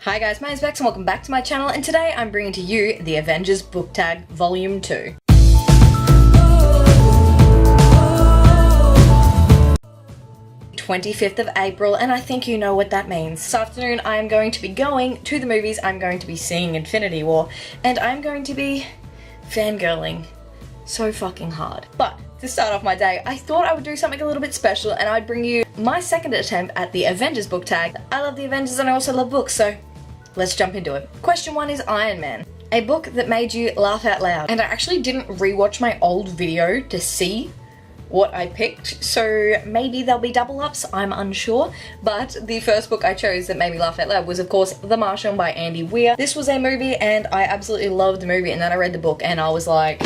Hi guys, my name's Bex and welcome back to my channel, and today I'm bringing to you the Avengers Book Tag Volume 2. ~25th of April, and I think you know what that means. This afternoon I am going to be going to the movies. I'm going to be seeing Infinity War, and I'm going to be fangirling so fucking hard. But to start off my day, I thought I would do something a little bit special, and I'd bring you my second attempt at the Avengers Book Tag. I love the Avengers and I also love books, so let's jump into it. Question 1 is Iron Man, a book that made you laugh out loud. And I actually didn't rewatch my old video to see what I picked, so maybe there'll be double ups, I'm unsure. But the first book I chose that made me laugh out loud was of course The Martian by Andy Weir. This was a movie and I absolutely loved the movie, and then I read the book and I was like,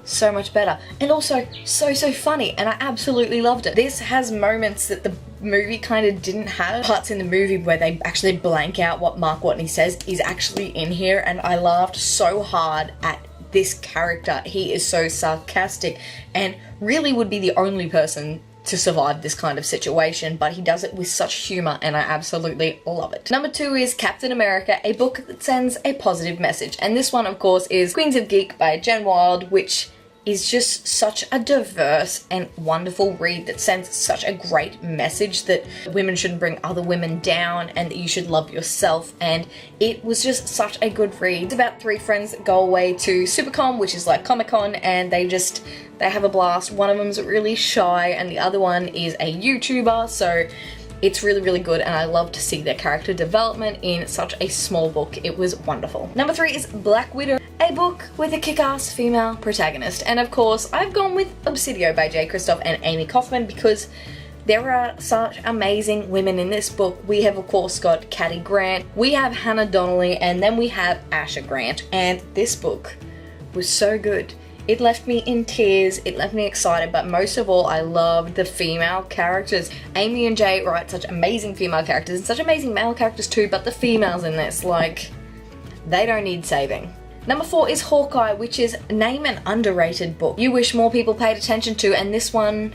so much better. And also so funny, and I absolutely loved it. This has moments that the movie kind of didn't have. Parts in the movie where they actually blank out what Mark Watney says is actually in here, and I laughed so hard at this character. He is so sarcastic and really would be the only person to survive this kind of situation, but he does it with such humor and I absolutely love it. Number 2 is Captain America, a book that sends a positive message, and this one of course is Queens of Geek by Jen Wilde, which is just such a diverse and wonderful read that sends such a great message that women shouldn't bring other women down and that you should love yourself, and it was just such a good read. It's about 3 friends that go away to SuperCon, which is like Comic-Con, and they have a blast. One of them's really shy and the other one is a YouTuber, so it's really good, and I love to see their character development in such a small book. It was wonderful. Number 3 is Black Widow, a book with a kick-ass female protagonist. And of course, I've gone with Obsidio by Jay Kristoff and Amy Kaufman because there are such amazing women in this book. We have of course got Cady Grant, we have Hannah Donnelly, and then we have Asha Grant. And this book was so good. It left me in tears, it left me excited, but most of all I loved the female characters. Amy and Jay write such amazing female characters and such amazing male characters too, but the females in this, like, they don't need saving. Number 4 is Hawkeye, which is name an underrated book you wish more people paid attention to, and this one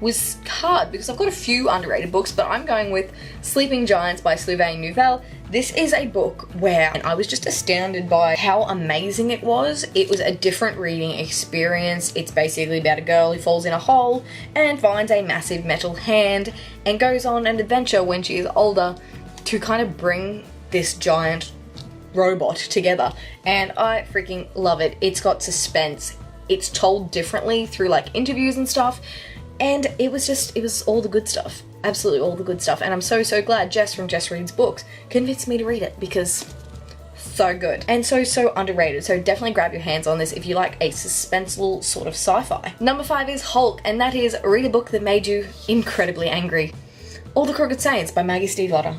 was hard because I've got a few underrated books, but I'm going with Sleeping Giants by Sylvain Neuvel. This is a book where I was just astounded by how amazing it was. It was a different reading experience. It's basically about a girl who falls in a hole and finds a massive metal hand and goes on an adventure when she is older to kind of bring this giant robot together, and I freaking love it. It's got suspense, it's told differently through like interviews and stuff, and it was all the good stuff, absolutely all the good stuff, and I'm so glad Jess from Jess Reads Books convinced me to read it because so good and so underrated. So definitely grab your hands on this if you like a suspenseful sort of sci-fi. Number 5 is Hulk, and that is read a book that made you incredibly angry. All the Crooked Saints by Maggie Stiefvater.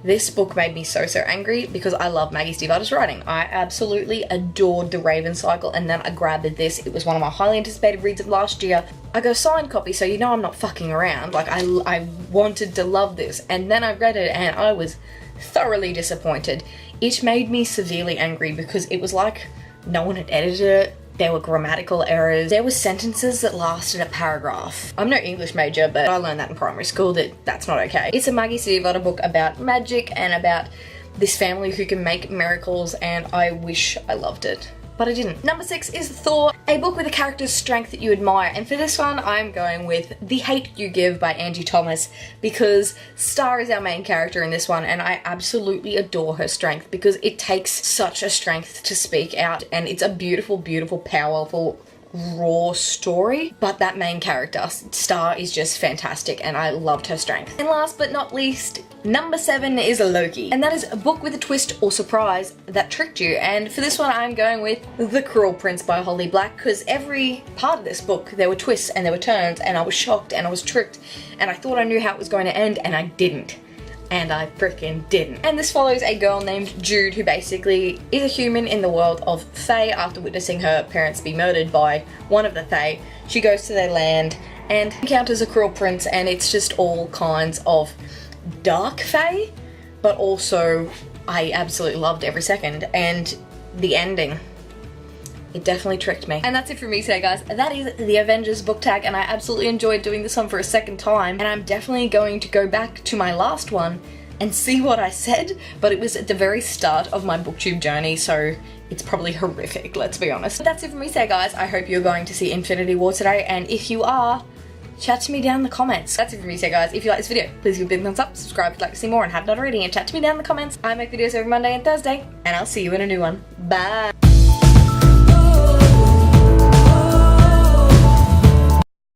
This book made me so angry because I love Maggie Stiefvater's writing. I absolutely adored The Raven Cycle, and then I grabbed this. It was one of my highly anticipated reads of last year. I got a signed copy, so you know I'm not fucking around. Like, I wanted to love this, and then I read it and I was thoroughly disappointed. It made me severely angry because it was like no one had edited it. There were grammatical errors. There were sentences that lasted a paragraph. I'm no English major, but I learned that in primary school that that's not okay. It's a Maggie Stiefvater book about magic and about this family who can make miracles, and I wish I loved it, but I didn't. Number 6 is Thor, a book with a character's strength that you admire, and for this one I'm going with The Hate You Give by Angie Thomas because Star is our main character in this one, and I absolutely adore her strength because it takes such a strength to speak out, and it's a beautiful, powerful, raw story, but that main character, Star, is just fantastic and I loved her strength. And last but not least, number 7 is Loki, and that is a book with a twist or surprise that tricked you, and for this one I'm going with The Cruel Prince by Holly Black because every part of this book there were twists and there were turns and I was shocked and I was tricked and I thought I knew how it was going to end and I didn't. And I frickin' didn't. And this follows a girl named Jude who basically is a human in the world of Fae. After witnessing her parents be murdered by one of the Fae, she goes to their land and encounters a cruel prince, and it's just all kinds of dark Fae, but also I absolutely loved every second, and the ending, it definitely tricked me. And that's it for me today, guys. That is the Avengers Book Tag, and I absolutely enjoyed doing this one for a second time, and I'm definitely going to go back to my last one and see what I said, but it was at the very start of my booktube journey, so it's probably horrific, let's be honest. But that's it from me today, guys. I hope you're going to see Infinity War today, and if you are, chat to me down in the comments. That's it from me today, guys. If you like this video, please give a big thumbs up, subscribe if you'd like to see more and have not already, and chat to me down in the comments. I make videos every Monday and Thursday, and I'll see you in a new one. Bye!